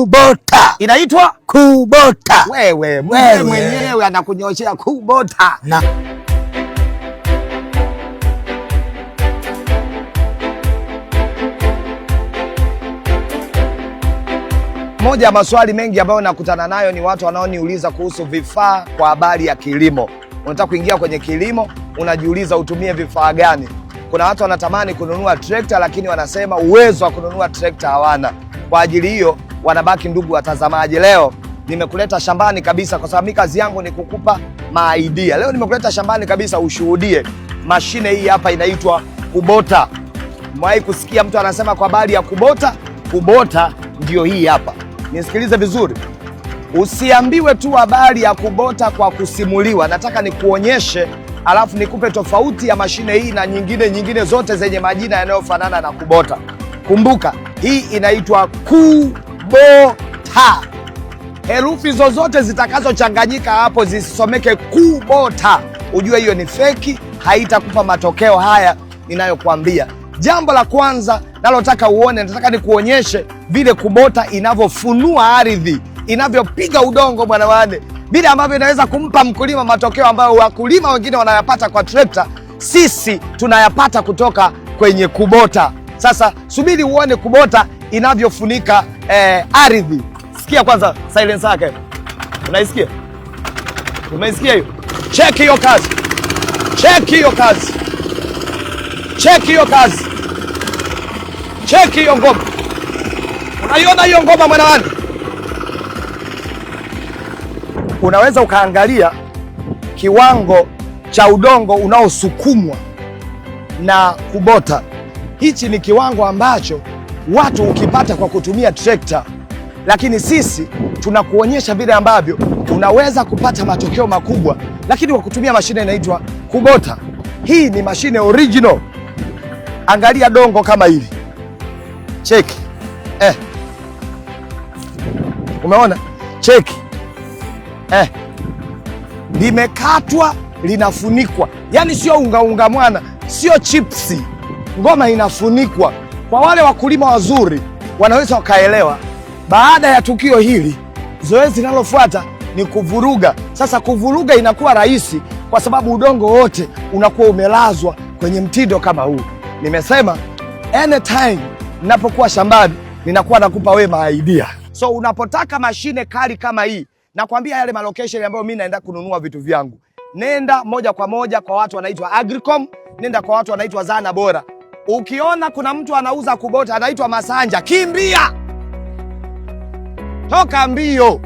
Kubota. Inaitwa Kubota. Wewe mwenyewe anakunyoshea Kubota. Na moja ya maswali mengi ambayo nakutana nayo ni watu wanaoniuliza kuhusu vifaa kwa habari ya kilimo. Unataka kuingia kwenye kilimo, unajiuliza utumie vifaa gani? Kuna watu wanatamani kununua trekta lakini wanasema uwezo wa kununua trekta hawana. Kwa ajili hiyo wanabaki, ndugu watazamaji, leo nimekuleta shambani kabisa, kwa sababu kazi yangu ni kukupa maidea. Leo nimekuleta shambani kabisa ushuhudie mashine hii hapa, inaitwa Kubota. Mwahi kusikia mtu anasema kwa habari ya Kubota? Kubota ndio hii hapa. Nisikilize vizuri, usiambiwe tu habari ya Kubota kwa kusimuliwa. Nataka nikuonyeshe, alafu nikupe tofauti ya mashine hii na nyingine zote zenye majina yanayofanana na Kubota. Kumbuka, hii inaitwa Kubota. Herufi zozote zitakazochanganyika hapo zisomeke Kubota, ujue hiyo ni feki, haitakupa matokeo haya ninayokuambia. Jambo la kwanza nalotaka uone, nataka nikuonyeshe vile Kubota inavyofunua ardhi, inavyopiga udongo bwana wane, vile ambavyo inaweza kumpa mkulima matokeo ambayo wakulima wengine wanayapata kwa trekta, sisi tunayapata kutoka kwenye Kubota. Sasa subiri uone Kubota inavyofunika ardhi. Sikia kwanza silence yake. Unaisikia? Umeisikia hiyo? Check hiyo kazi. Check hiyo kazi. Check hiyo kazi. Check hiyo ngoma. Unaiona hiyo ngoma mwanawani? Unaweza ukaangalia kiwango cha udongo unaosukumwa na Kubota. Hichi ni kiwango ambacho watu ukipata kwa kutumia trekta, lakini sisi tunakuonyesha vile ambavyo unaweza kupata matokeo makubwa lakini kwa kutumia mashine inaitwa Kubota. Hii ni mashine original. Angalia dongo kama hili. Cheki. Umeona? Cheki. Limekatwa, linafunikwa. Yaani sio unga mwana, sio chipsi. Ngoma inafunikwa. Kwa wale wakulima wazuri wanaweza wakaelewa. Baada ya tukio hili, zoezi linalofuata ni kuvuruga. Sasa kuvuruga inakuwa rahisi kwa sababu udongo wote unakuwa umelazwa kwenye mtindo kama huu. Nimesema anytime ninapokuwa shambani ninakuwa nakupa wewe maidea. So unapotaka mashine kali kama hii, nakwambia yale malocation ambayo mimi naenda kununua vitu vyangu, nenda moja kwa moja kwa watu wanaitwa Agricom, nenda kwa watu wanaitwa Zana Bora. Ukiona kuna mtu anauza Kubota anaitwa Masanja, kimbia, toka mbio.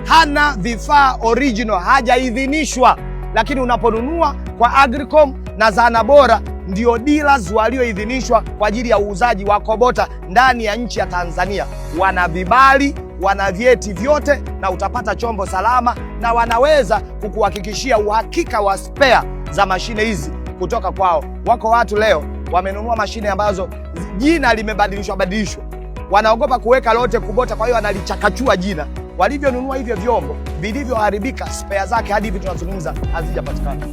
Hana vifaa original, hajaidhinishwa. Lakini unaponunua kwa Agricom na Zana Bora, ndio dealers walioidhinishwa kwa ajili ya uuzaji wa Kubota ndani ya nchi ya Tanzania. Wana vibali, wana vyeti vyote, na utapata chombo salama, na wanaweza kukuhakikishia uhakika wa spare za mashine hizi kutoka kwao. Wako watu leo wamenunua mashine ambazo jina limebadilishwa, wanaogopa kuweka lote Kubota, kwa hiyo wanalichakachua jina. Walivyonunua hivyo vyombo vilivyoharibika, spare zake hadi hivi tunazungumza hazijapatikana.